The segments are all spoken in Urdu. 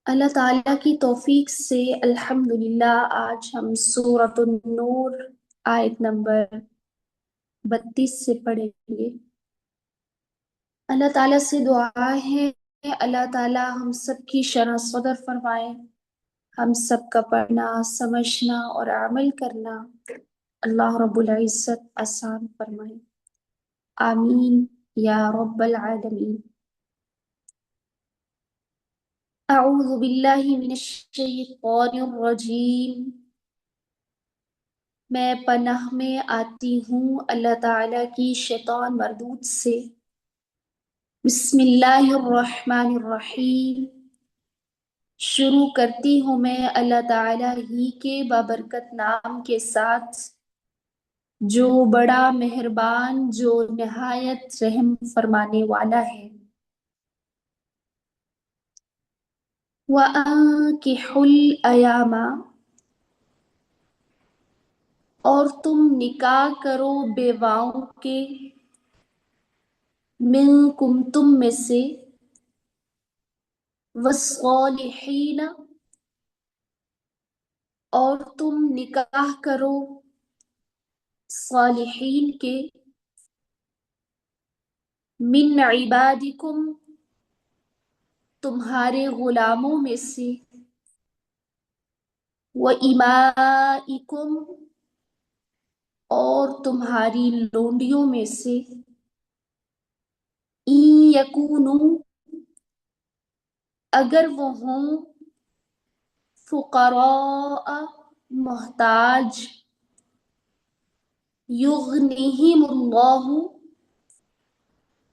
اللہ تعالیٰ کی توفیق سے الحمدللہ آج ہم سورۃ النور آیت نمبر 32 سے پڑھیں گے۔ اللہ تعالیٰ سے دعا ہے اللہ تعالیٰ ہم سب کی شرح صدر فرمائے، ہم سب کا پڑھنا، سمجھنا اور عمل کرنا اللہ رب العزت آسان فرمائے، آمین یا رب العالمین۔ اعوذ باللہ من الشیطان الرجیم، میں پناہ میں آتی ہوں اللہ تعالیٰ کی شیطان مردود سے۔ بسم اللہ الرحمن الرحیم، شروع کرتی ہوں میں اللہ تعالیٰ ہی کے بابرکت نام کے ساتھ، جو بڑا مہربان، جو نہایت رحم فرمانے والا ہے۔ وَأَنكِحُوا الْأَيَامَ، اور تم نکاح کرو بیواؤں کے، منکم تم میں سے، والصالحین، اور تم نکاح کرو صالحین کے، من عبادکم، تمہارے غلاموں میں سے، وإمائکم، اور تمہاری لونڈیوں میں سے، ان یکونوا، اگر وہ ہوں، فقراء، محتاج، یغنیہم اللہ،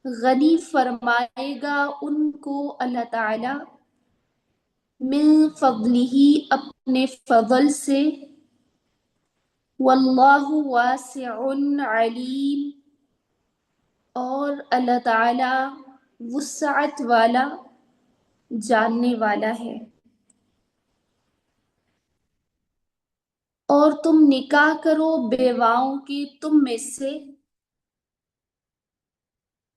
غنی فرمائے گا ان کو اللہ تعالی، من فضلہ، اپنے فضل سے، واللہ واسع علیم، اور اللہ تعالی وسعت والا، جاننے والا ہے۔ اور تم نکاح کرو بیواؤں کی تم میں سے،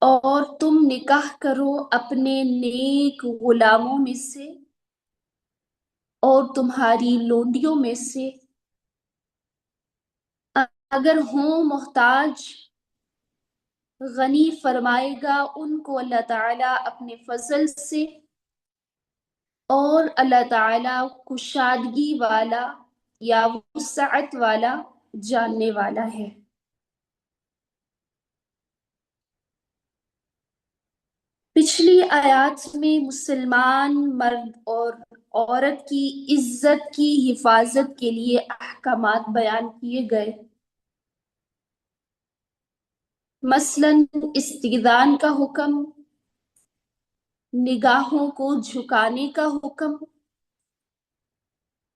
اور تم نکاح کرو اپنے نیک غلاموں میں سے، اور تمہاری لونڈیوں میں سے، اگر ہوں محتاج، غنی فرمائے گا ان کو اللہ تعالیٰ اپنے فضل سے، اور اللہ تعالیٰ کشادگی والا یا وسعت والا، جاننے والا ہے۔ پچھلی آیات میں مسلمان مرد اور عورت کی عزت کی حفاظت کے لیے احکامات بیان کیے گئے، مثلاً استئذان کا حکم، نگاہوں کو جھکانے کا حکم،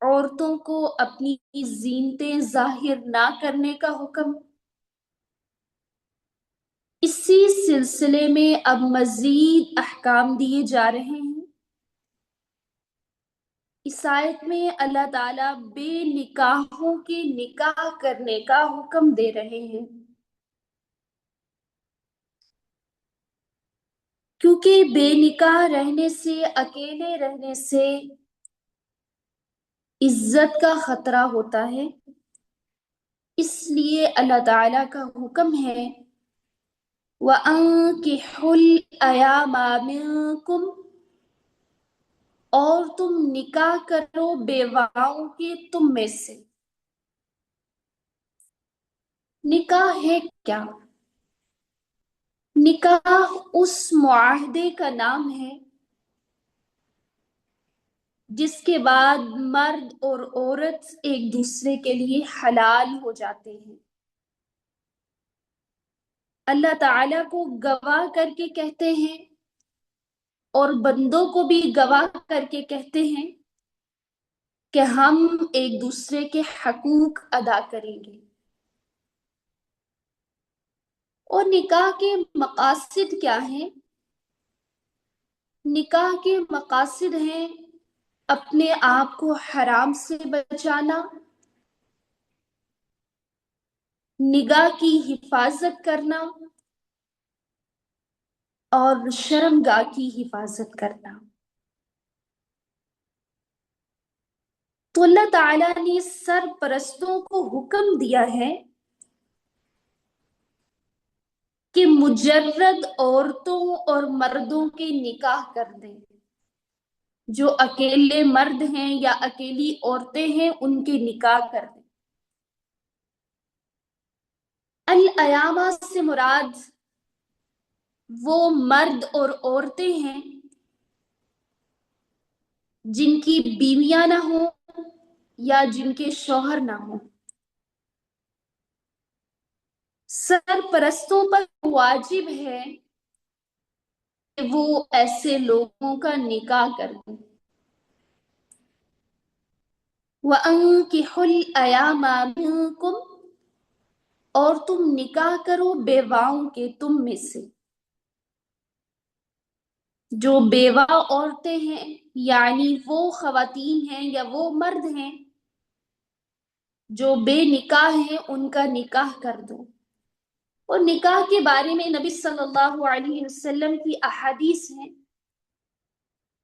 عورتوں کو اپنی زینتیں ظاہر نہ کرنے کا حکم۔ اسی سلسلے میں اب مزید احکام دیے جا رہے ہیں۔ اس آیت میں اللہ تعالیٰ بے نکاحوں کے نکاح کرنے کا حکم دے رہے ہیں، کیونکہ بے نکاح رہنے سے، اکیلے رہنے سے عزت کا خطرہ ہوتا ہے، اس لیے اللہ تعالیٰ کا حکم ہے وَأَنكِحُوا الْأَيَامَ مِنكُمْ، اور تم نکاح کرو بیواؤں کے تم میں سے۔ نکاح ہے کیا؟ نکاح اس معاہدے کا نام ہے جس کے بعد مرد اور عورت ایک دوسرے کے لیے حلال ہو جاتے ہیں۔ اللہ تعالیٰ کو گواہ کر کے کہتے ہیں، اور بندوں کو بھی گواہ کر کے کہتے ہیں کہ ہم ایک دوسرے کے حقوق ادا کریں گے۔ اور نکاح کے مقاصد کیا ہیں؟ نکاح کے مقاصد ہیں اپنے آپ کو حرام سے بچانا، نگاہ کی حفاظت کرنا، اور شرمگاہ کی حفاظت کرنا۔ تو اللہ تعالیٰ نے سرپرستوں کو حکم دیا ہے کہ مجرد عورتوں اور مردوں کے نکاح کر دیں. جو اکیلے مرد ہیں یا اکیلی عورتیں ہیں ان کے نکاح کر دیں. الایامہ سے مراد وہ مرد اور عورتیں ہیں جن کی بیویاں نہ ہوں یا جن کے شوہر نہ ہوں. سرپرستوں پر واجب ہے کہ وہ ایسے لوگوں کا نکاح کر دیں. وَأَنكِحُوا الْأَيَامَ مِنكُمْ، اور تم نکاح کرو بیواؤں کے تم میں سے. جو بیوہ عورتیں ہیں یعنی وہ خواتین ہیں یا وہ مرد ہیں جو بے نکاح ہیں ان کا نکاح کر دو. اور نکاح کے بارے میں نبی صلی اللہ علیہ وسلم کی احادیث ہیں.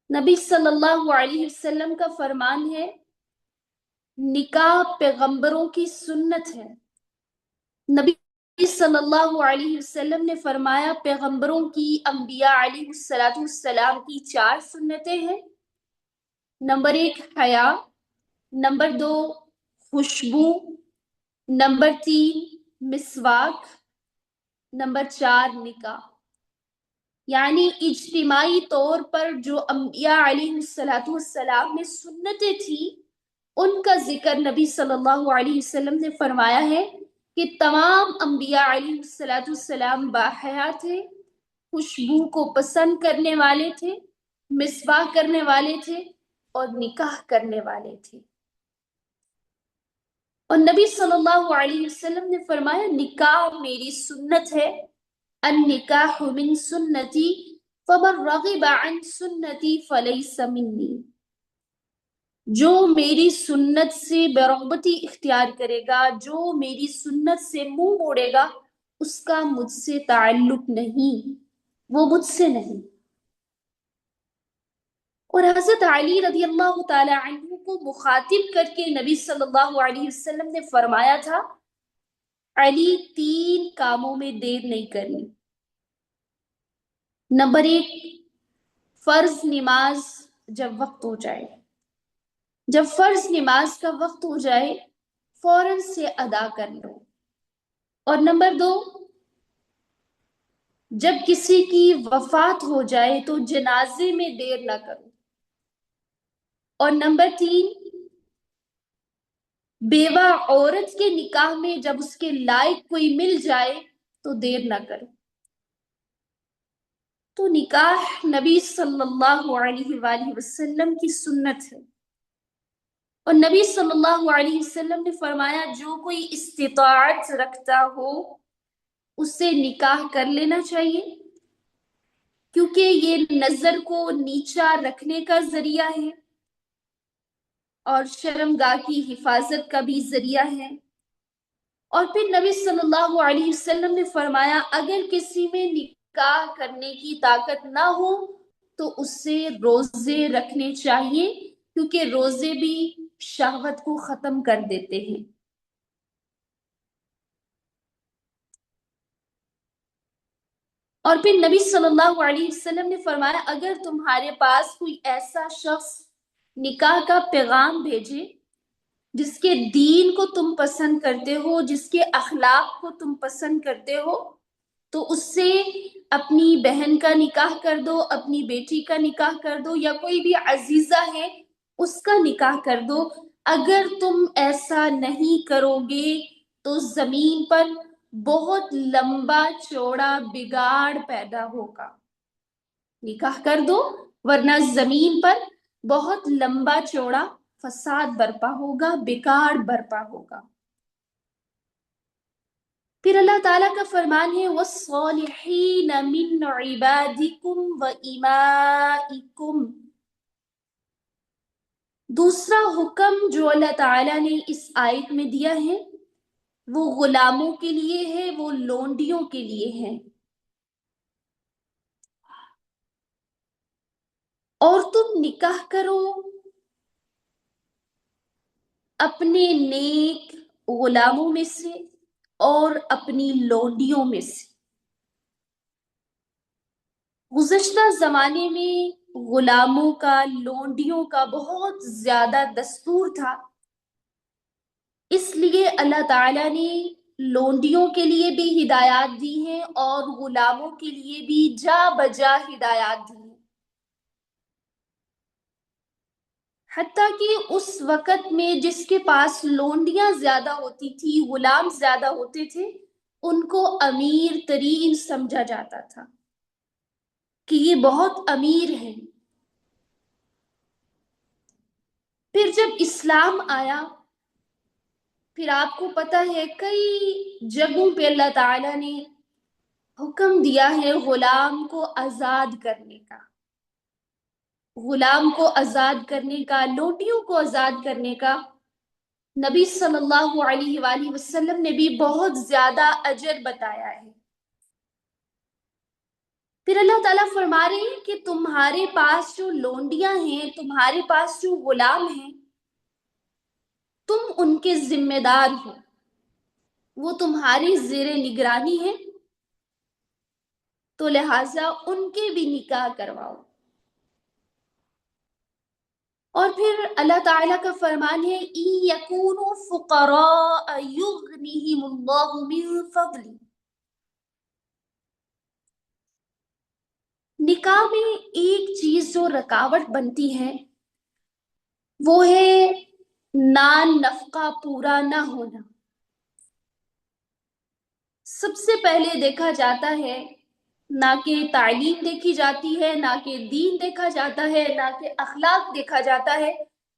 نبی صلی اللہ علیہ وسلم کا فرمان ہے نکاح پیغمبروں کی سنت ہے. نبی صلی اللہ علیہ وسلم نے فرمایا پیغمبروں کی، انبیاء علیہ السلام کی 4 سنتیں ہیں. نمبر 1 حیا، نمبر 2 خوشبو، نمبر 3 مسواک، نمبر 4 نکاح. یعنی اجتماعی طور پر جو انبیاء علیہ السلام میں سنتیں تھیں ان کا ذکر نبی صلی اللہ علیہ وسلم نے فرمایا ہے کہ تمام انبیاء علیہ السلام باحیا تھے، خوشبو کو پسند کرنے والے تھے، مسواک کرنے والے تھے اور نکاح کرنے والے تھے. اور نبی صلی اللہ علیہ وسلم نے فرمایا نکاح میری سنت ہے. النکاح من سنتی فمن رغب عن سنتی فلیس منی. جو میری سنت سے بے اختیار کرے گا، جو میری سنت سے منہ موڑے گا، اس کا مجھ سے تعلق نہیں، وہ مجھ سے نہیں. اور حضرت علی رضی اللہ تعالی عنہ کو مخاطب کر کے نبی صلی اللہ علیہ وسلم نے فرمایا تھا علی 3 کاموں میں دیر نہیں کرنی. نمبر 1 فرض نماز جب وقت ہو جائے، جب فرض نماز کا وقت ہو جائے فوراً سے ادا کر لو. اور نمبر 2 جب کسی کی وفات ہو جائے تو جنازے میں دیر نہ کرو. اور نمبر 3 بیوہ عورت کے نکاح میں جب اس کے لائق کوئی مل جائے تو دیر نہ کرو. تو نکاح نبی صلی اللہ علیہ وآلہ وسلم کی سنت ہے. اور نبی صلی اللہ علیہ وسلم نے فرمایا جو کوئی استطاعت رکھتا ہو اسے نکاح کر لینا چاہیے، کیونکہ یہ نظر کو نیچا رکھنے کا ذریعہ ہے اور شرمگاہ کی حفاظت کا بھی ذریعہ ہے. اور پھر نبی صلی اللہ علیہ وسلم نے فرمایا اگر کسی میں نکاح کرنے کی طاقت نہ ہو تو اسے روزے رکھنے چاہیے، کیونکہ روزے بھی شہوت کو ختم کر دیتے ہیں. اور پھر نبی صلی اللہ علیہ وسلم نے فرمایا اگر تمہارے پاس کوئی ایسا شخص نکاح کا پیغام بھیجے جس کے دین کو تم پسند کرتے ہو، جس کے اخلاق کو تم پسند کرتے ہو، تو اس سے اپنی بہن کا نکاح کر دو، اپنی بیٹی کا نکاح کر دو، یا کوئی بھی عزیزہ ہے اس کا نکاح کر دو. اگر تم ایسا نہیں کرو گے تو زمین پر بہت لمبا چوڑا بگاڑ پیدا ہوگا. نکاح کر دو ورنہ زمین پر بہت لمبا چوڑا فساد برپا ہوگا، بگاڑ برپا ہوگا. پھر اللہ تعالیٰ کا فرمان ہے وَالصَّالِحِينَ مِنْ عِبَادِكُمْ وَإِمَائِكُمْ. دوسرا حکم جو اللہ تعالیٰ نے اس آیت میں دیا ہے وہ غلاموں کے لیے ہے، وہ لونڈیوں کے لیے ہے. اور تم نکاح کرو اپنے نیک غلاموں میں سے اور اپنی لونڈیوں میں سے۔ گزشتہ زمانے میں غلاموں کا، لونڈیوں کا بہت زیادہ دستور تھا، اس لیے اللہ تعالیٰ نے لونڈیوں کے لیے بھی ہدایات دی ہیں اور غلاموں کے لیے بھی جا بجا ہدایات دی ہیں۔ حتیٰ کہ اس وقت میں جس کے پاس لونڈیاں زیادہ ہوتی تھی، غلام زیادہ ہوتے تھے، ان کو امیر ترین سمجھا جاتا تھا کہ یہ بہت امیر ہیں۔ پھر جب اسلام آیا، پھر آپ کو پتہ ہے کئی جگہوں پہ اللہ تعالیٰ نے حکم دیا ہے غلام کو آزاد کرنے کا، غلام کو آزاد کرنے کا، لونڈیوں کو آزاد کرنے کا۔ نبی صلی اللہ علیہ وآلہ وسلم نے بھی بہت زیادہ اجر بتایا ہے۔ پھر اللہ تعالیٰ فرما رہے ہیں کہ تمہارے پاس جو لونڈیاں ہیں، تمہارے پاس جو غلام ہیں، تم ان کے ذمہ دار ہو، وہ تمہاری زیر نگرانی ہے، تو لہٰذا ان کے بھی نکاح کرواؤ۔ اور پھر اللہ تعالیٰ کا فرمان ہے إِن يَكُونُوا فُقَرَاءَ يُغْنِهِمُ اللَّهُ مِن فَضْلِهِ۔ نکاح میں ایک چیز جو رکاوٹ بنتی ہے وہ ہے نان نفقہ پورا نہ ہونا۔ سب سے پہلے دیکھا جاتا ہے، نہ کہ تعلیم دیکھی جاتی ہے، نہ کہ دین دیکھا جاتا ہے، نہ کہ اخلاق دیکھا جاتا ہے،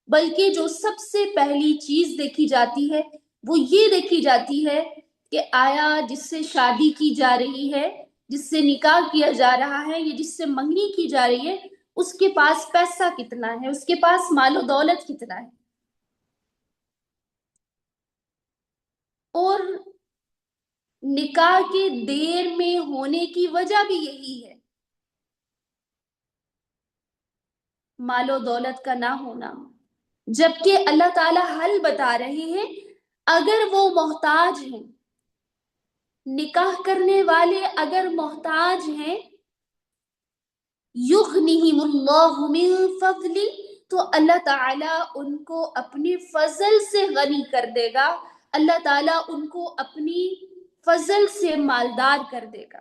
بلکہ جو سب سے پہلی چیز دیکھی جاتی ہے وہ یہ دیکھی جاتی ہے کہ آیا جس سے شادی کی جا رہی ہے، جس سے نکاح کیا جا رہا ہے، یا جس سے منگنی کی جا رہی ہے، اس کے پاس پیسہ کتنا ہے، اس کے پاس مال و دولت کتنا ہے۔ اور نکاح کے دیر میں ہونے کی وجہ بھی یہی ہے، مال و دولت کا نہ ہونا۔ جبکہ اللہ تعالیٰ حل بتا رہے ہیں، اگر وہ محتاج ہیں، نکاح کرنے والے اگر محتاج ہیں، یغنیہم اللہ من فضلی، تو اللہ تعالیٰ ان کو اپنے فضل سے غنی کر دے گا، اللہ تعالیٰ ان کو اپنی فضل سے مالدار کر دے گا۔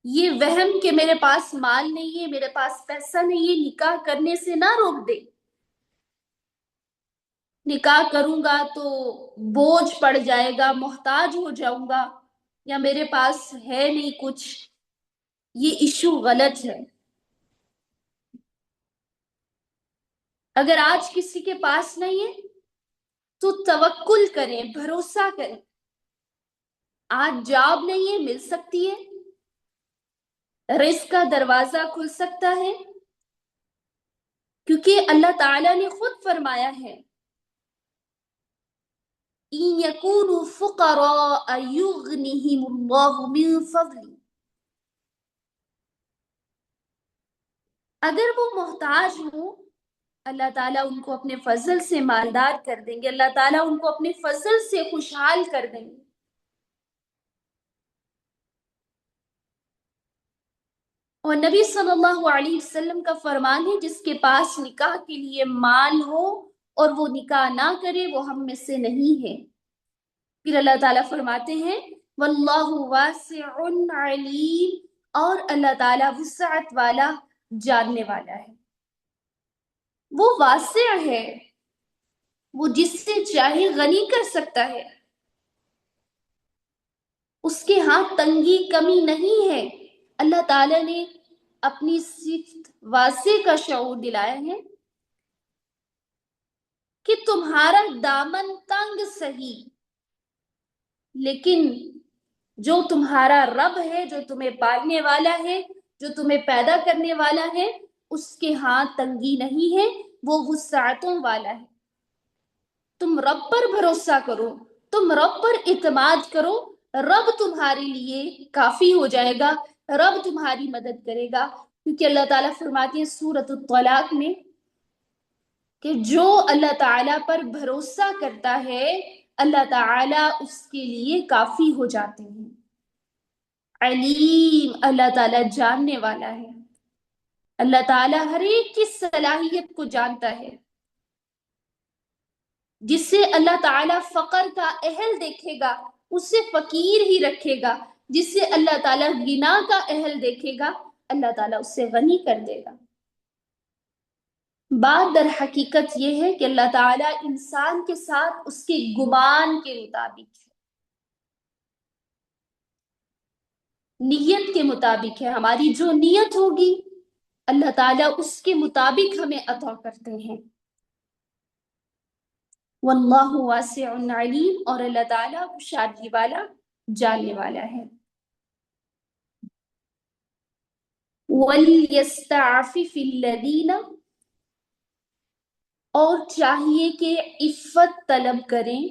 یہ وہم کہ میرے پاس مال نہیں ہے، میرے پاس پیسہ نہیں ہے، نکاح کرنے سے نہ روک دے۔ نکاح کروں گا تو بوجھ پڑ جائے گا، محتاج ہو جاؤں گا، یا میرے پاس ہے نہیں کچھ، یہ ایشو غلط ہے۔ اگر آج کسی کے پاس نہیں ہے تو توکل کریں، بھروسہ کریں، آج جاب نہیں ہے، مل سکتی ہے، رزق کا دروازہ کھل سکتا ہے، کیونکہ اللہ تعالیٰ نے خود فرمایا ہے إِن يَكُونُوا فُقَرَاءَ يُغْنِهِمُ اللَّهُ مِن فَضْلِهِ۔ اگر وہ محتاج ہوں، اللہ تعالیٰ ان کو اپنے فضل سے مالدار کر دیں گے، اللہ تعالیٰ ان کو اپنے فضل سے خوشحال کر دیں گے۔ اور نبی صلی اللہ علیہ وسلم کا فرمان ہے، جس کے پاس نکاح کے لیے مال ہو اور وہ نکاح نہ کرے، وہ ہم میں سے نہیں ہے۔ پھر اللہ تعالیٰ فرماتے ہیں واللہ واسع علیم، اور اللہ تعالیٰ وسعت والا، جاننے والا ہے۔ وہ واسع ہے، وہ جس سے چاہے غنی کر سکتا ہے، اس کے ہاں تنگی کمی نہیں ہے۔ اللہ تعالیٰ نے اپنی صفت واسع کا شعور دلایا ہے کہ تمہارا دامن تنگ سہی، لیکن جو تمہارا رب ہے، جو تمہیں پالنے والا ہے، جو تمہیں پیدا کرنے والا ہے، اس کے ہاں تنگی نہیں ہے، وہ وسعتوں والا ہے۔ تم رب پر بھروسہ کرو، تم رب پر اعتماد کرو، رب تمہارے لیے کافی ہو جائے گا، رب تمہاری مدد کرے گا۔ کیونکہ اللہ تعالیٰ فرماتے ہیں سورۃ الطلاق میں کہ جو اللہ تعالیٰ پر بھروسہ کرتا ہے اللہ تعالیٰ اس کے لیے کافی ہو جاتے ہیں۔ علیم، اللہ تعالیٰ جاننے والا ہے، اللہ تعالیٰ ہر ایک کی صلاحیت کو جانتا ہے۔ جس سے اللہ تعالیٰ فقر کا اہل دیکھے گا اسے فقیر ہی رکھے گا، جس سے اللہ تعالیٰ غنا کا اہل دیکھے گا اللہ تعالیٰ اسے غنی کر دے گا۔ بات در حقیقت یہ ہے کہ اللہ تعالیٰ انسان کے ساتھ اس کے گمان کے مطابق ہے، نیت کے مطابق ہے۔ ہماری جو نیت ہوگی اللہ تعالیٰ اس کے مطابق ہمیں عطا کرتے ہیں۔ واللہ واسع علیم، اور اللہ تعالیٰ ہوشیاری والا، جاننے والا ہے۔ وَلْيَسْتَعْفِفِ الَّذِينَ، اور چاہیے کہ عفت طلب کریں،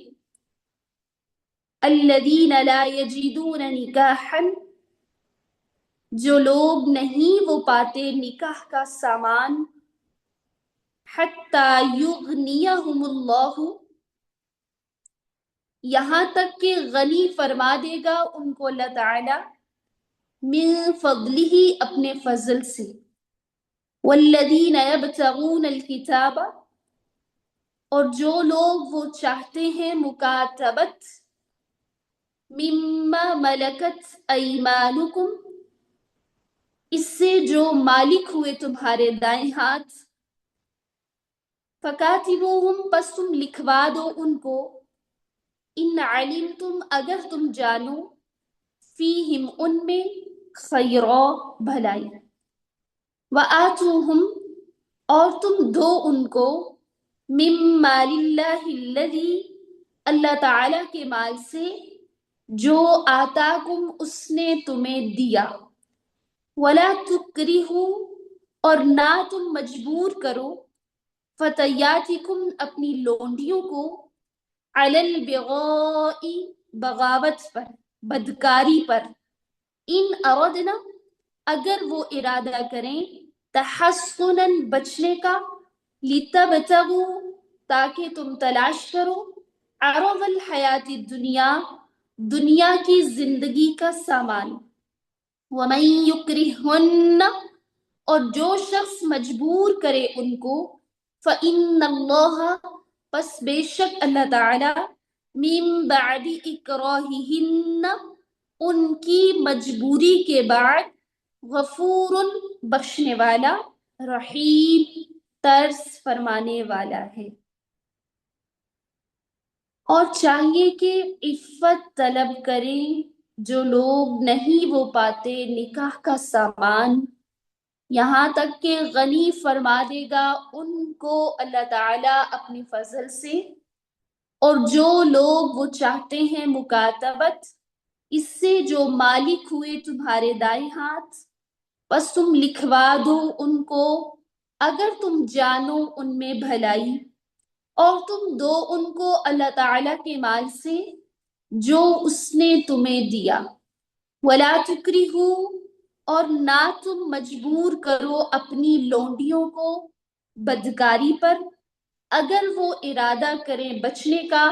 الَّذِينَ لَا يَجِدُونَ نِكَاحًا، جو لوگ نہیں وہ پاتے نکاح کا سامان، حَتَّى يُغْنِيَهُمُ اللَّهُ، یہاں تک کہ غنی فرما دے گا ان کو اللہ تعالی، من فضلہ، اپنے فضل سے۔ وَالَّذِينَ يَبْتَغُونَ الْكِتَابَ، اور جو لوگ وہ چاہتے ہیں مکاتبت، مما ملکت ایمانکم، اس سے جو مالک ہوئے تمہارے دائیں ہاتھ، فکاتبوہم، پس تم لکھوا دو ان کو، ان علمتم، اگر تم جانو، فیہم، ان میں، خیرا، بھلائی، وآتوہم، اور تم دو ان کو، من مال اللہ الذی، اللہ تعالی کے مال سے، جو آتاکم، اس نے تمہیں دیا، ولا تکرہوا، اور نہ تم مجبور کرو، فتیاتکم، اپنی لونڈیوں کو، علی البغاء، بغاوت پر، بدکاری پر، ان اردنا، اگر وہ ارادہ کریں، تحصنا، بچنے کا، لتبتغوا، تاکہ تم تلاش کرو، عرض الحیات الدنیا، دنیا کی زندگی کا سامان، ومن یکرہن، اور جو شخص مجبور کرے ان کو، فإن اللہ، پس بے شک اللہ تعالی، من بعد اکراہہن، ان کی مجبوری کے بعد، غفور، بخشنے والا، رحیم، ترس فرمانے والا ہے۔ اور چاہیے کہ عفت طلب کریں جو لوگ نہیں وہ پاتے نکاح کا سامان، یہاں تک کہ غنی فرما دے گا ان کو اللہ تعالیٰ اپنے فضل سے، اور جو لوگ وہ چاہتے ہیں مکاتبت، اس سے جو مالک ہوئے تمہارے دائیں ہاتھ، بس تم لکھوا دو ان کو، اگر تم جانو ان میں بھلائی، اور تم دو ان کو اللہ تعالیٰ کے مال سے جو اس نے تمہیں دیا، ولا تکرہوا، اور نہ تم مجبور کرو اپنی لونڈیوں کو بدکاری پر، اگر وہ ارادہ کریں بچنے کا،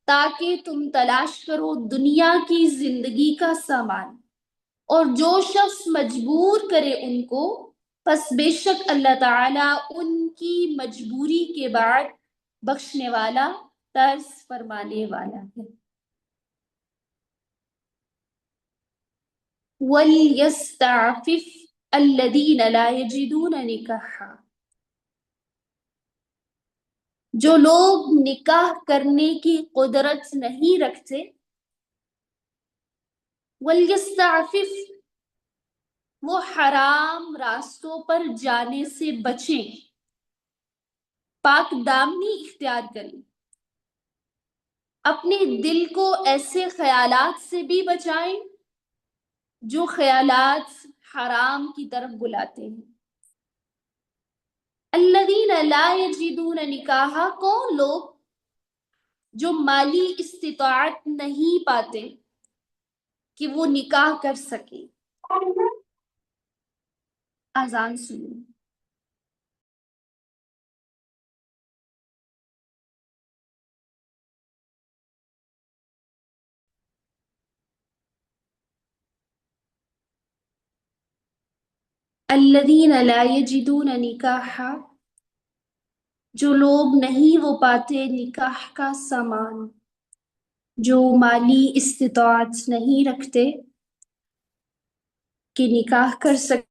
تاکہ تم تلاش کرو دنیا کی زندگی کا سامان، اور جو شخص مجبور کرے ان کو، پس بے شک اللہ تعالیٰ ان کی مجبوری کے بعد بخشنے والا، ترس فرمانے والا ہے۔ وَلْيَسْتَعْفِفْ الَّذِينَ لَا يَجِدُونَ نِكَاحًا، جو لوگ نکاح کرنے کی قدرت نہیں رکھتے، وَلْيَسْتَعْفِفْ، وہ حرام راستوں پر جانے سے بچیں، پاک دامنی اختیار کریں، اپنے دل کو ایسے خیالات سے بھی بچائیں جو خیالات حرام کی طرف بلاتے ہیں۔ الذین لا یجدون نکاحا، کون لوگ جو مالی استطاعت نہیں پاتے کہ وہ نکاح کر سکیں۔ اذان سنیں۔ الذین لا یجدون نکاحا، جو لوگ نہیں وہ پاتے نکاح کا سامان، جو مالی استطاعت نہیں رکھتے کہ نکاح کر سکتے.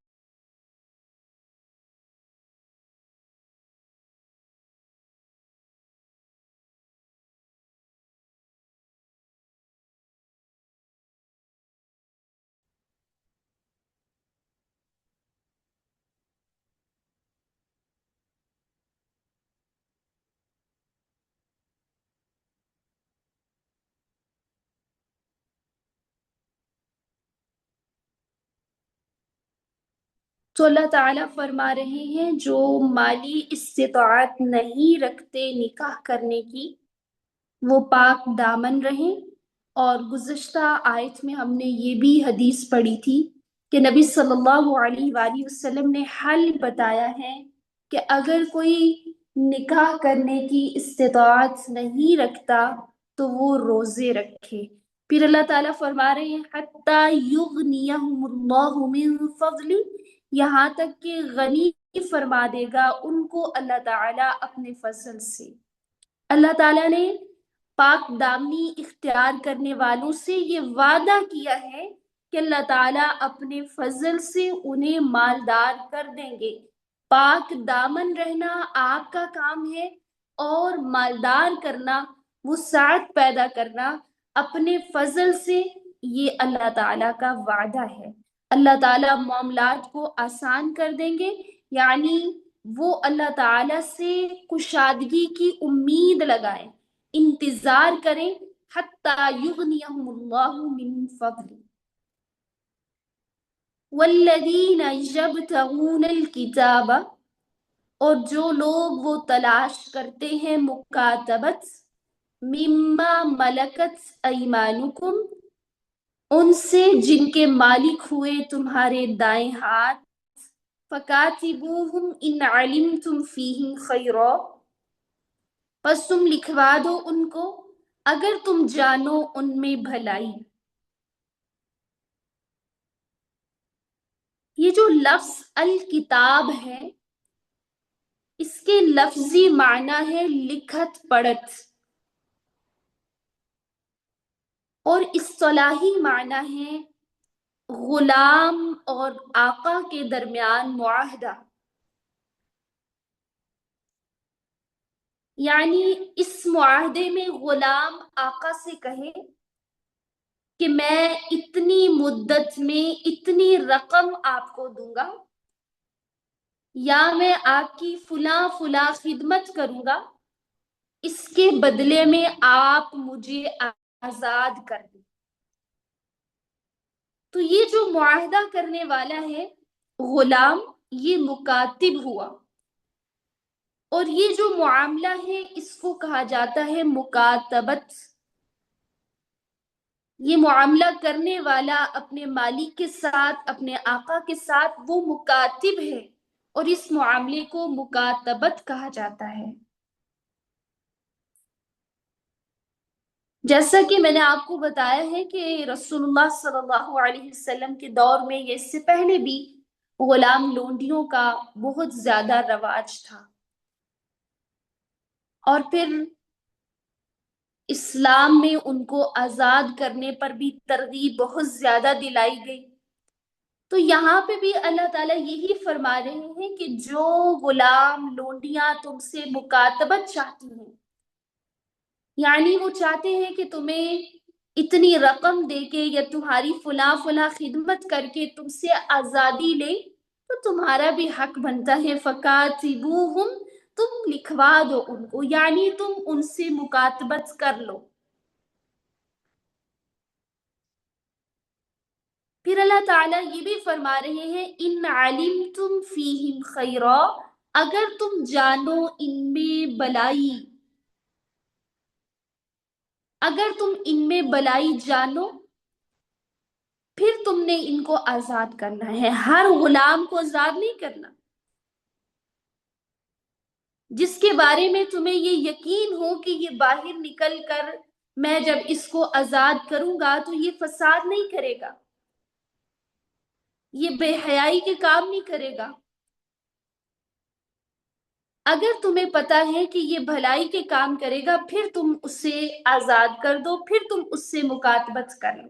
تو اللہ تعالیٰ فرما رہے ہیں جو مالی استطاعت نہیں رکھتے نکاح کرنے کی وہ پاک دامن رہیں. اور گزشتہ آیت میں ہم نے یہ بھی حدیث پڑھی تھی کہ نبی صلی اللہ علیہ وآلہ وسلم نے حل بتایا ہے کہ اگر کوئی نکاح کرنے کی استطاعت نہیں رکھتا تو وہ روزے رکھے. پھر اللہ تعالیٰ فرما رہے ہیں حَتَّى يُغْنِيَهُمُ اللَّهُ مِن فَضْلِ، یہاں تک کہ غنی فرما دے گا ان کو اللہ تعالیٰ اپنے فضل سے. اللہ تعالیٰ نے پاک دامنی اختیار کرنے والوں سے یہ وعدہ کیا ہے کہ اللہ تعالیٰ اپنے فضل سے انہیں مالدار کر دیں گے. پاک دامن رہنا آپ کا کام ہے اور مالدار کرنا، وسعت پیدا کرنا اپنے فضل سے، یہ اللہ تعالیٰ کا وعدہ ہے. اللہ تعالیٰ معاملات کو آسان کر دیں گے، یعنی وہ اللہ تعالیٰ سے کشادگی کی امید لگائیں، انتظار کریں حتیٰ یغنیہم اللہ من فضل. والذین یبتغون الکتاب، اور جو لوگ وہ تلاش کرتے ہیں مکاتبت، مما ملکت ایمانکم، ان سے جن کے مالک ہوئے تمہارے دائیں ہاتھ، فکاتبوہم ان علمتم فیہم خیرا، پس تم لکھوا دو ان کو اگر تم جانو ان میں بھلائی. یہ جو لفظ الکتاب ہے اس کے لفظی معنی ہے لکھت پڑھت، اور اصطلاحی معنی ہے غلام اور آقا کے درمیان معاہدہ. یعنی اس معاہدے میں غلام آقا سے کہے کہ میں اتنی مدت میں اتنی رقم آپ کو دوں گا، یا میں آپ کی فلاں فلاں خدمت کروں گا، اس کے بدلے میں آپ مجھے آزاد کر دیں. تو یہ جو معاہدہ کرنے والا ہے غلام، یہ مکاتب ہوا، اور یہ جو معاملہ ہے اس کو کہا جاتا ہے مکاتبت. یہ معاملہ کرنے والا اپنے مالک کے ساتھ، اپنے آقا کے ساتھ وہ مکاتب ہے، اور اس معاملے کو مکاتبت کہا جاتا ہے. جیسا کہ میں نے آپ کو بتایا ہے کہ رسول اللہ صلی اللہ علیہ وسلم کے دور میں یا اس سے پہلے بھی غلام لونڈیوں کا بہت زیادہ رواج تھا، اور پھر اسلام میں ان کو آزاد کرنے پر بھی ترغیب بہت زیادہ دلائی گئی. تو یہاں پہ بھی اللہ تعالیٰ یہی فرما رہے ہیں کہ جو غلام لونڈیاں تم سے مکاتبت چاہتی ہیں، یعنی وہ چاہتے ہیں کہ تمہیں اتنی رقم دے کے یا تمہاری فلاں فلاں خدمت کر کے تم سے آزادی لے، تو تمہارا بھی حق بنتا ہے فکاتبوہم، تم لکھوا دو ان کو، یعنی تم ان سے مکاتبت کر لو. پھر اللہ تعالیٰ یہ بھی فرما رہے ہیں ان علمتم فیہم خیرا، اگر تم جانو ان میں بلائی، اگر تم ان میں بلائی جانو، پھر تم نے ان کو آزاد کرنا ہے. ہر غلام کو آزاد نہیں کرنا. جس کے بارے میں تمہیں یہ یقین ہو کہ یہ باہر نکل کر میں جب اس کو آزاد کروں گا تو یہ فساد نہیں کرے گا، یہ بے حیائی کے کام نہیں کرے گا۔ اگر تمہیں پتا ہے کہ یہ بھلائی کے کام کرے گا، پھر تم اسے آزاد کر دو، پھر تم اس سے مکاتبت کر لو۔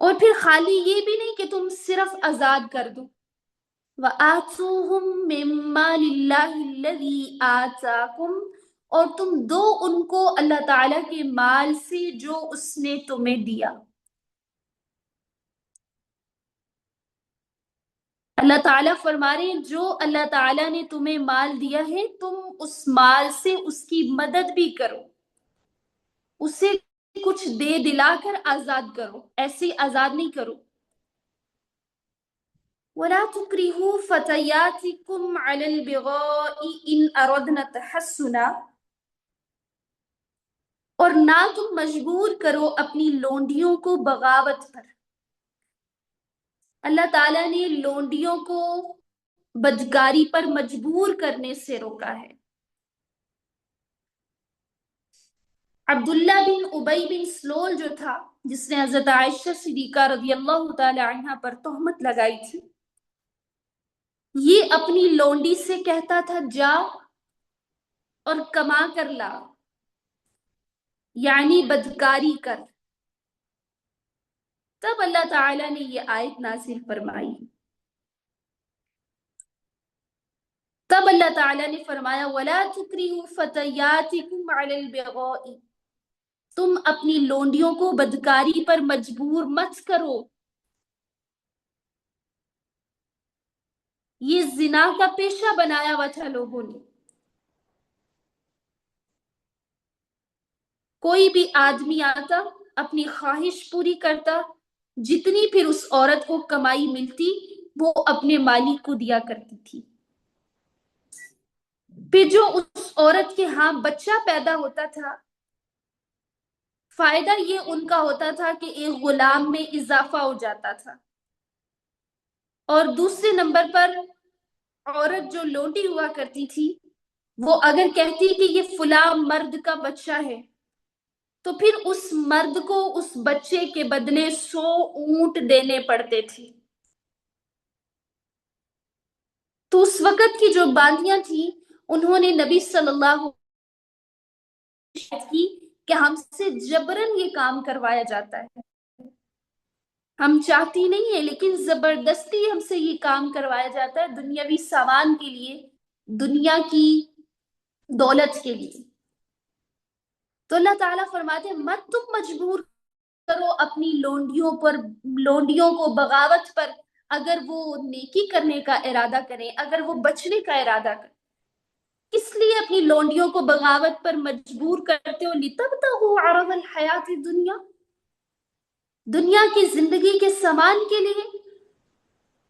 اور پھر خالی یہ بھی نہیں کہ تم صرف آزاد کر دو، وَآتُوهُم مِّن مَّالِ اللَّهِ الَّذِي آتَاكُمْ، اور تم دو ان کو اللہ تعالیٰ کے مال سے جو اس نے تمہیں دیا۔ اللہ تعالیٰ فرما رہے ہیں جو اللہ تعالیٰ نے تمہیں مال دیا ہے، تم اس مال سے اس کی مدد بھی کرو، اسے کچھ دے دلا کر آزاد کرو، ایسے آزاد نہیں کرو۔ وَلَا تُكْرِهُوا فَتَيَاتِكُمْ عَلَى الْبِغَاءِ إِنْ أَرَدْنَ تَحَسُّنًا، اور نہ تم مجبور کرو اپنی لونڈیوں کو بغاوت پر۔ اللہ تعالیٰ نے لونڈیوں کو بدکاری پر مجبور کرنے سے روکا ہے۔ عبداللہ بن ابی بن سلول جو تھا، جس نے حضرت عائشہ صدیقہ رضی اللہ تعالی عنہ پر تہمت لگائی تھی، یہ اپنی لونڈی سے کہتا تھا جا اور کما کر لا، یعنی بدکاری کر۔ تب اللہ تعالیٰ نے یہ آیت نازل فرمائی، تب اللہ تعالیٰ نے فرمایا وَلَا تُكْرِهُوا فَتَيَاتِكُمْ عَلَى الْبِغَاءِ، تم اپنی لونڈیوں کو بدکاری پر مجبور مت کرو۔ یہ زنا کا پیشہ بنایا ہوا تھا لوگوں نے۔ کوئی بھی آدمی آتا، اپنی خواہش پوری کرتا، جتنی پھر اس عورت کو کمائی ملتی وہ اپنے مالک کو دیا کرتی تھی۔ پھر جو اس عورت کے ہاں بچہ پیدا ہوتا تھا، فائدہ یہ ان کا ہوتا تھا کہ ایک غلام میں اضافہ ہو جاتا تھا، اور دوسرے نمبر پر عورت جو لونڈی ہوا کرتی تھی، وہ اگر کہتی کہ یہ فلاں مرد کا بچہ ہے، تو پھر اس مرد کو اس بچے کے بدلے 100 اونٹ دینے پڑتے تھے۔ تو اس وقت کی جو باندیاں تھیں، انہوں نے نبی صلی اللہ علیہ وسلم کی کہ ہم سے جبرن یہ کام کروایا جاتا ہے، ہم چاہتی نہیں ہیں لیکن زبردستی ہم سے یہ کام کروایا جاتا ہے، دنیاوی سامان کے لیے، دنیا کی دولت کے لیے۔ تو اللہ تعالیٰ فرماتے ہیں مت تم مجبور کرو اپنی لونڈیوں کو بغاوت پر، اگر وہ نیکی کرنے کا ارادہ کریں، اگر وہ بچنے کا ارادہ کریں۔ کس لیے اپنی لونڈیوں کو بغاوت پر مجبور کرتے ہو؟ لِتَبْتَغُوا عَرَضَ الْحَيَاةِ الدُّنْيَا، دنیا کی زندگی کے سامان کے لیے،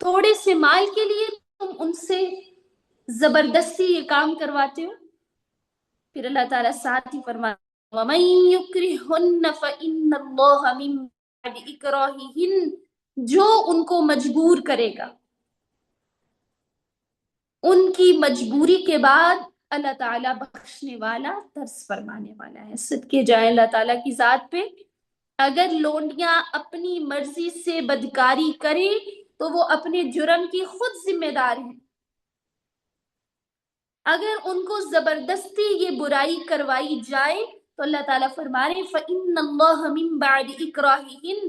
تھوڑے سے مال کے لیے تم ان سے زبردستی یہ کام کرواتے ہو۔ پھر اللہ تعالیٰ ساتھ ہی فرمایا وَمَن يُكْرِهُنَّ فَإِنَّ اللَّهَ مِن بَعْدِ إِكْرَاهِهِنَّ، جو ان کو مجبور کرے گا، ان کی مجبوری کے بعد اللہ تعالیٰ بخشنے والا، ترس فرمانے والا ہے۔ صدقے جائیں اللہ تعالیٰ کی ذات پہ، اگر لونڈیاں اپنی مرضی سے بدکاری کریں تو وہ اپنے جرم کی خود ذمہ دار ہیں۔ اگر ان کو زبردستی یہ برائی کروائی جائے تو اللہ تعالیٰ فرما رہے ہیں فَإِنَّ اللَّهَ مِن بَعْدِ إِكْرَاهِهِنَّ،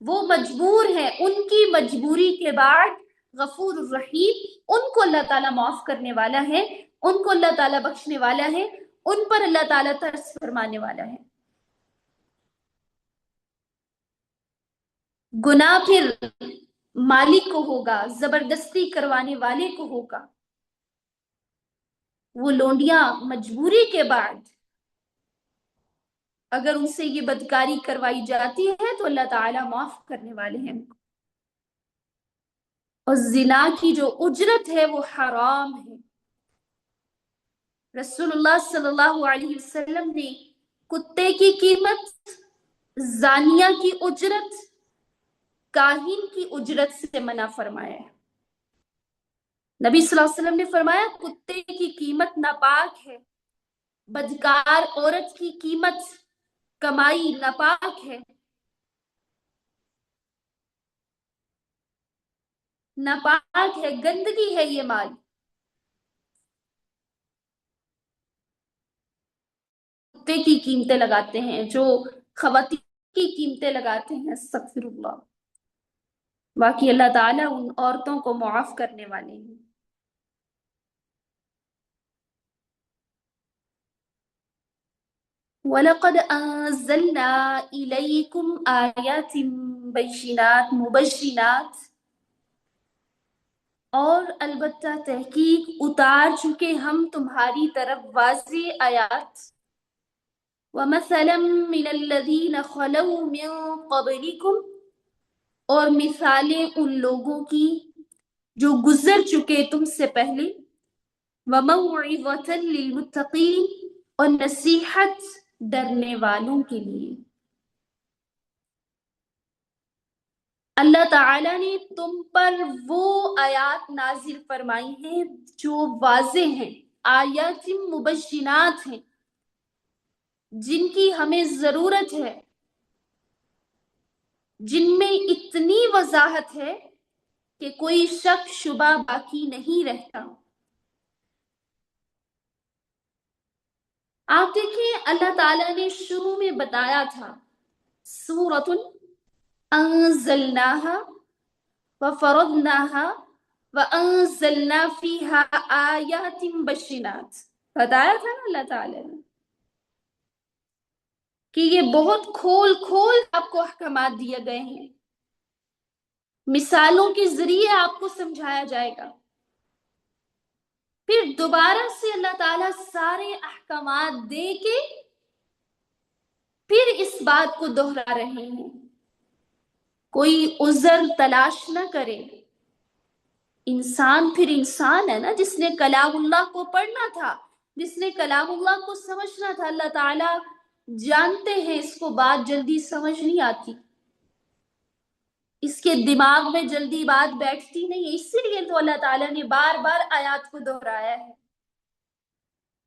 وہ مجبور ہیں، ان کی مجبوری کے بعد غفور الرحیم، ان کو اللہ تعالیٰ معاف کرنے والا ہے، ان کو اللہ تعالیٰ بخشنے والا ہے، ان پر اللہ تعالیٰ ترس فرمانے والا ہے۔ گناہ پھر مالک کو ہوگا، زبردستی کروانے والے کو ہوگا۔ وہ لونڈیاں مجبوری کے بعد اگر ان سے یہ بدکاری کروائی جاتی ہے تو اللہ تعالیٰ معاف کرنے والے ہیں۔ اور زنا کی جو اجرت ہے وہ حرام ہے۔ رسول اللہ صلی اللہ علیہ وسلم نے کتے کی قیمت، زانیہ کی اجرت، کاہن کی اجرت سے منع فرمایا ہے۔ نبی صلی اللہ علیہ وسلم نے فرمایا کتے کی قیمت ناپاک ہے، بدکار عورت کی قیمت، کمائی ناپاک ہے۔ ناپاک ہے، گندگی ہے یہ مال۔ کتے کی قیمتیں لگاتے ہیں، جو خواتین کی قیمتیں لگاتے ہیں، استغفر اللہ۔ باقی اللہ تعالیٰ ان عورتوں کو معاف کرنے والے ہیں۔ وَلَقَدْ أَنزَلْنَا إِلَيْكُمْ آيَاتٍ بَيِّنَاتٍ مُبَشِّرَاتٍ، اور البتہ تحقیق اتار چکے ہم تمہاری طرف واضح آیات۔ وَمَثَلًا مِّنَ الَّذِينَ خَلَوْا مِن قَبْلِكُمْ، اور مثالیں ان لوگوں کی جو گزر چکے تم سے پہلے۔ وَمَوْعِظَةً لِّلْمُتَّقِينَ، اور نصیحت ڈرنے والوں کے لیے۔ اللہ تعالیٰ نے تم پر وہ آیات نازل فرمائی ہیں جو واضح ہیں، آیات مبشرات ہیں، جن کی ہمیں ضرورت ہے، جن میں اتنی وضاحت ہے کہ کوئی شک شبہ باقی نہیں رہتا۔ آپ دیکھیں، اللہ تعالیٰ نے شروع میں بتایا تھا سورۃ انزلناہا وفرضناہا وانزلنا فیہا آیات بشرات، بتایا تھا نا اللہ تعالیٰ نے کہ یہ بہت کھول کھول آپ کو احکامات دیے گئے ہیں، مثالوں کے ذریعے آپ کو سمجھایا جائے گا۔ پھر دوبارہ سے اللہ تعالیٰ سارے احکامات دے کے پھر اس بات کو دہرا رہے ہیں، کوئی عذر تلاش نہ کرے۔ انسان پھر انسان ہے نا، جس نے کلام اللہ کو پڑھنا تھا، جس نے کلام اللہ کو سمجھنا تھا، اللہ تعالیٰ جانتے ہیں اس کو بات جلدی سمجھ نہیں آتی، اس کے دماغ میں جلدی بات بیٹھتی نہیں ہے، اسی لیے تو اللہ تعالیٰ نے بار بار آیات کو دہرایا ہے۔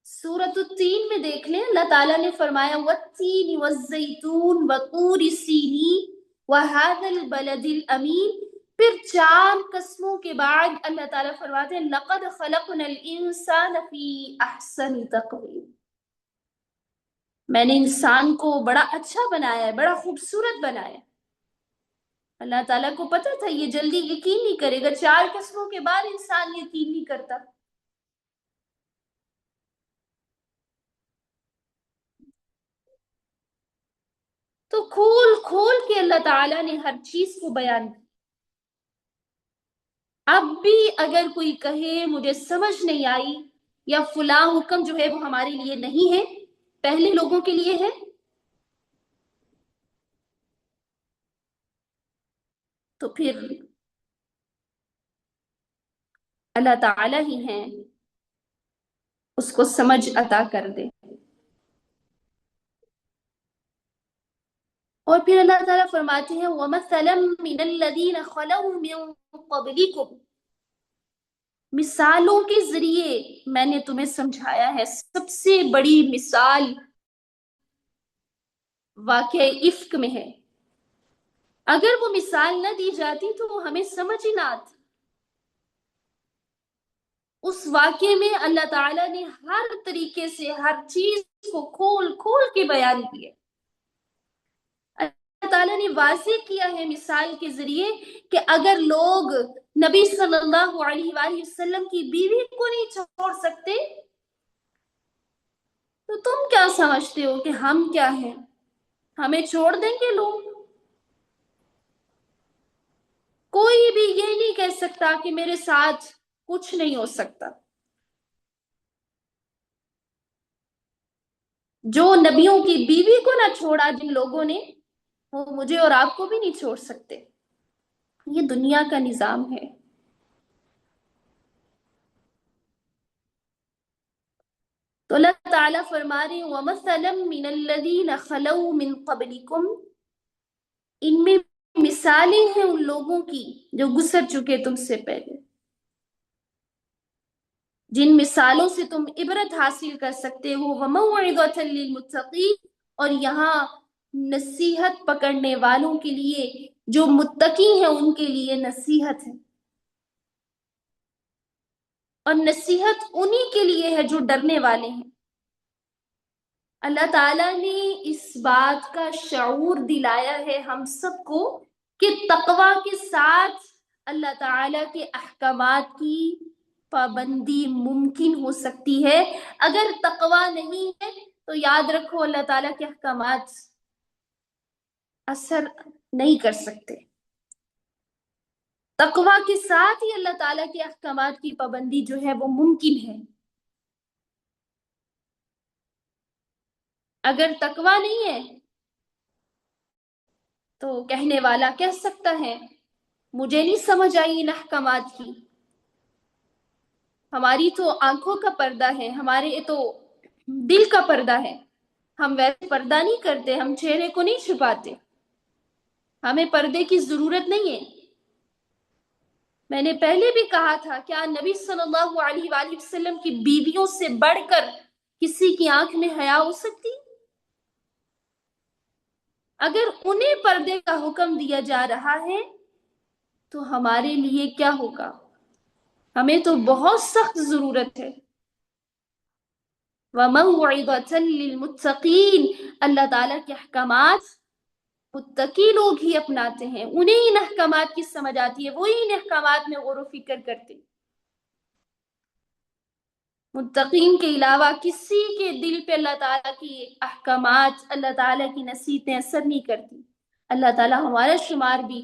سورۃ التین میں دیکھ لیں، اللہ تعالیٰ نے فرمایا والتین والزیتون وطور سینین وہذا البلد الامین۔ پھر 4 قسموں کے بعد اللہ تعالیٰ فرماتے ہیں لقد خلقنا الانسان فی احسن تقویم، میں نے انسان کو بڑا اچھا بنایا ہے، بڑا خوبصورت بنایا ہے۔ اللہ تعالیٰ کو پتا تھا یہ جلدی یقین نہیں کرے گا، 4 قسموں کے بعد انسان یقین نہیں کرتا۔ تو کھول کھول کے اللہ تعالیٰ نے ہر چیز کو بیان کیا۔ اب بھی اگر کوئی کہے مجھے سمجھ نہیں آئی، یا فلاں حکم جو ہے وہ ہمارے لیے نہیں ہے، پہلے لوگوں کے لیے ہے، تو پھر اللہ تعالیٰ ہی ہیں اس کو سمجھ عطا کر دے۔ اور پھر اللہ تعالیٰ فرماتے ہیں وَمَثَلًا مِّنَ الَّذِينَ خَلَوْا مِن قَبْلِكُمْ، مثالوں کے ذریعے میں نے تمہیں سمجھایا ہے۔ سب سے بڑی مثال واقعہ افک میں ہے، اگر وہ مثال نہ دی جاتی تو وہ ہمیں سمجھ ہی نہ آتی۔ اس واقعے میں اللہ تعالیٰ نے ہر طریقے سے ہر چیز کو کھول کھول کے بیان کیا۔ اللہ تعالیٰ نے واضح کیا ہے مثال کے ذریعے کہ اگر لوگ نبی صلی اللہ علیہ وآلہ وسلم کی بیوی کو نہیں چھوڑ سکتے تو تم کیا سمجھتے ہو کہ ہم کیا ہیں، ہمیں چھوڑ دیں گے لوگ؟ کوئی بھی یہ نہیں کہہ سکتا کہ میرے ساتھ کچھ نہیں ہو سکتا۔ جو نبیوں کی بیوی کو نہ چھوڑا جن لوگوں نے، وہ مجھے اور آپ کو بھی نہیں چھوڑ سکتے۔ یہ دنیا کا نظام ہے۔ تو اللہ تعالیٰ فرما رہے ہیں وَمَثَلًا مِّنَ الَّذِينَ خَلَوْا مِن قَبْلِكُمْ، ان میں مثالیں ہیں ان لوگوں کی جو گزر چکے تم سے پہلے، جن مثالوں سے تم عبرت حاصل کر سکتے ہو۔ وَمَوْعِظَةً لِّلْمُتَّقِينَ، اور یہاں نصیحت پکڑنے والوں کے لیے، جو متقی ہیں ان کے لیے نصیحت ہے۔ اور نصیحت انہی کے لیے ہے جو ڈرنے والے ہیں۔ اللہ تعالیٰ نے اس بات کا شعور دلایا ہے ہم سب کو کہ تقوی کے ساتھ اللہ تعالیٰ کے احکامات کی پابندی ممکن ہو سکتی ہے۔ اگر تقوی نہیں ہے تو یاد رکھو اللہ تعالیٰ کے احکامات اثر نہیں کر سکتے۔ تقوی کے ساتھ ہی اللہ تعالیٰ کے احکامات کی پابندی جو ہے وہ ممکن ہے۔ اگر تقوی نہیں ہے تو کہنے والا کہہ سکتا ہے مجھے نہیں سمجھ آئی ان احکامات کی، ہماری تو آنکھوں کا پردہ ہے، ہمارے تو دل کا پردہ ہے، ہم ویسے پردہ نہیں کرتے، ہم چہرے کو نہیں چھپاتے، ہمیں پردے کی ضرورت نہیں ہے۔ میں نے پہلے بھی کہا تھا کیا نبی صلی اللہ علیہ وآلہ وسلم کی بیویوں سے بڑھ کر کسی کی آنکھ میں حیا ہو سکتی؟ اگر انہیں پردے کا حکم دیا جا رہا ہے تو ہمارے لیے کیا ہوگا؟ ہمیں تو بہت سخت ضرورت ہے۔ وَمَوْعِظَةً لِّلْمُتَّقِينَ، اللہ تعالیٰ کے احکامات متقی لوگ ہی اپناتے ہیں، انہیں ان احکامات کی سمجھ آتی ہے، وہی ان احکامات میں غور و فکر کرتے ہیں۔ متقین کے علاوہ کسی کے دل پہ اللہ تعالیٰ کی احکامات، اللہ تعالیٰ کی نصیحتیں اثر نہیں کرتی۔ اللہ تعالیٰ ہمارا شمار بھی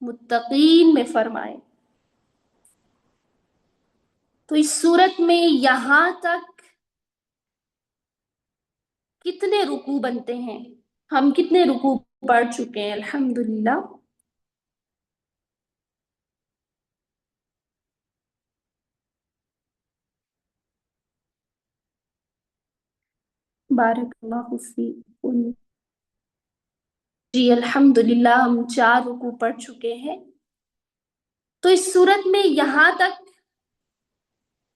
متقین میں فرمائے۔ تو اس صورت میں یہاں تک کتنے رکوع بنتے ہیں؟ ہم کتنے رکوع پڑھ چکے ہیں الحمدللہ؟ بارک اللہ فیکم۔ جی الحمدللہ ہم 4 رکوع پڑھ چکے ہیں۔ تو اس صورت میں یہاں تک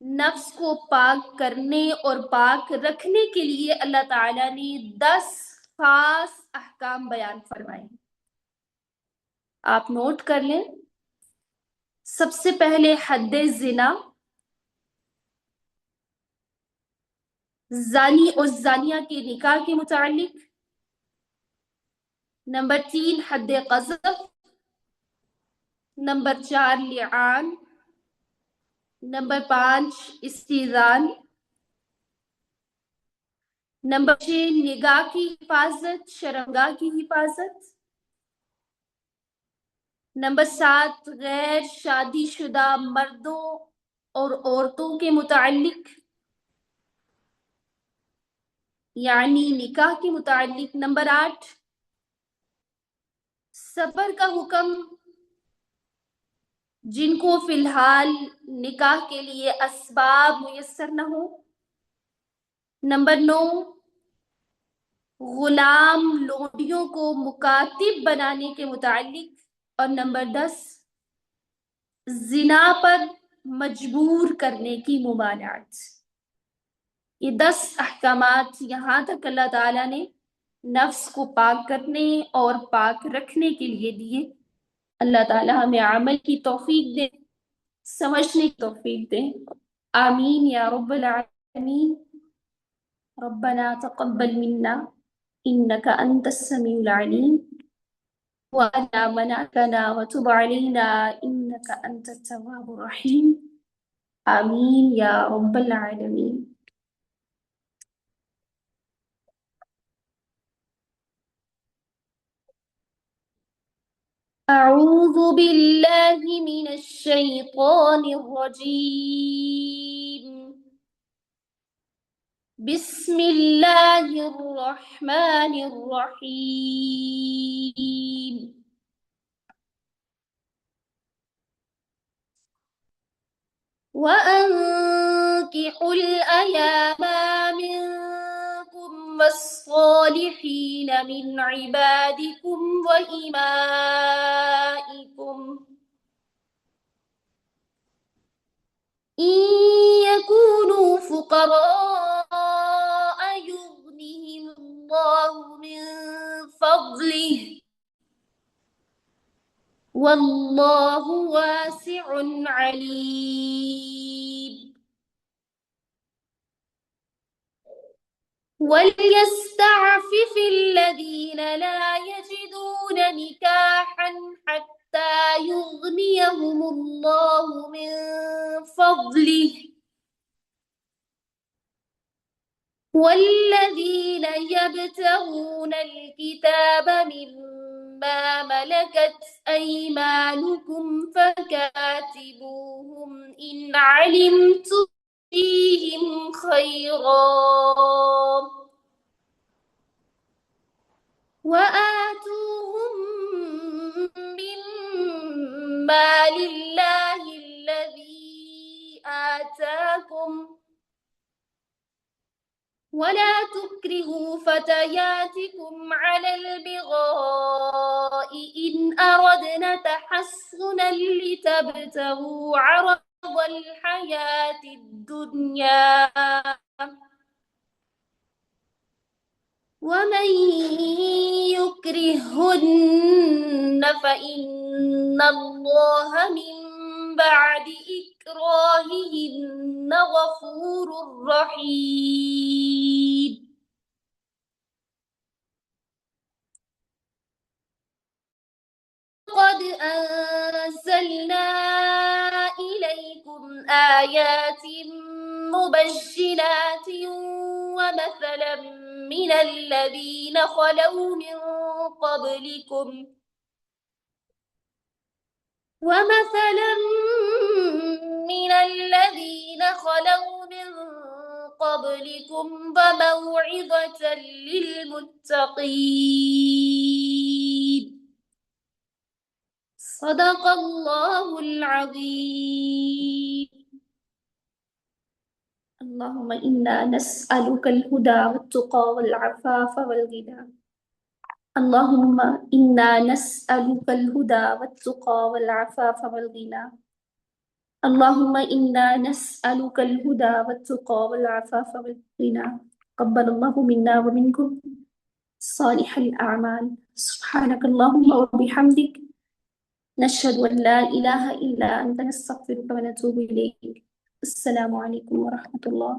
نفس کو پاک کرنے اور پاک رکھنے کے لیے اللہ تعالیٰ نے 10 خاص احکام بیان فرمائے۔ آپ نوٹ کر لیں۔ سب سے پہلے حد زنا، زانی اور زانیہ کے نکاح کے متعلق۔ نمبر 3 حد قذف۔ نمبر 4 لعان۔ نمبر 5 استئذان۔ نمبر 6 نگاہ کی حفاظت، شرمگاہ کی حفاظت۔ نمبر 7 غیر شادی شدہ مردوں اور عورتوں کے متعلق یعنی نکاح کے متعلق۔ نمبر 8 صبر کا حکم جن کو فی الحال نکاح کے لیے اسباب میسر نہ ہو۔ نمبر 9 غلام لونڈیوں کو مکاتب بنانے کے متعلق۔ اور نمبر 10 زنا پر مجبور کرنے کی ممانعت۔ یہ 10 احکامات یہاں تک اللہ تعالیٰ نے نفس کو پاک کرنے اور پاک رکھنے کے لیے دیے۔ اللہ تعالیٰ ہمیں عمل کی توفیق دے، سمجھنے کی توفیق دے، آمین یا رب العالمین۔ ربنا تقبل منا انك انت السميع العليم وارنا مناكنا وتب علينا انك انت التواب الرحيم، آمین یا رب العالمین۔ اعوذ باللہ من الشیطان الرجیم، بسم اللہ الرحمن الرحیم۔ وَأَنكِحُوا الْأَيَامَ مِنكُمْ وَالصَّالِحِينَ مِنْ عِبَادِكُمْ وَإِمَائِكُمْ إِن يَكُونُوا فُقَرَاءَ يُغْنِهِمُ اللَّهُ مِنْ فَضْلِهِ وَاللَّهُ وَاسِعٌ عَلِيمٌ۔ وليستعفف الذين لا يجدون نكاحا حتى يغنيهم الله من فضله والذين يبتغون الكتاب مما ملكت أيمانكم فكاتبوهم إن علمتم فيهم خيرا وآتوهم مما لله الذي آتاكم ولا تكرهوا فتياتكم على البغاء إن أردنا تحصنا لتبتغوا عرض الحياة الدنيا ومن يكرهن فإن الله من بعد إكراههن غفور رحيم. قد أنزلنا إليكم آيات مبشرات ومثلا من الذين خلوا من قبلكم وموعظة للمتقين. صدق الله العظيم. اللهم إنا نسألك الهدى والتقى والعفاف والغنى. اللهم إنا نسألك الهدى والتقى والعفاف والغنى. اللهم إنا نسألك الهدى والتقى والعفاف والغنى. قبل الله منا ومنكم صالح الأعمال. سبحانك اللهم وبحمدك نشهد أن لا إله إلا أنت نستغفرك ونتوب إليك. السلام عليكم ورحمة الله.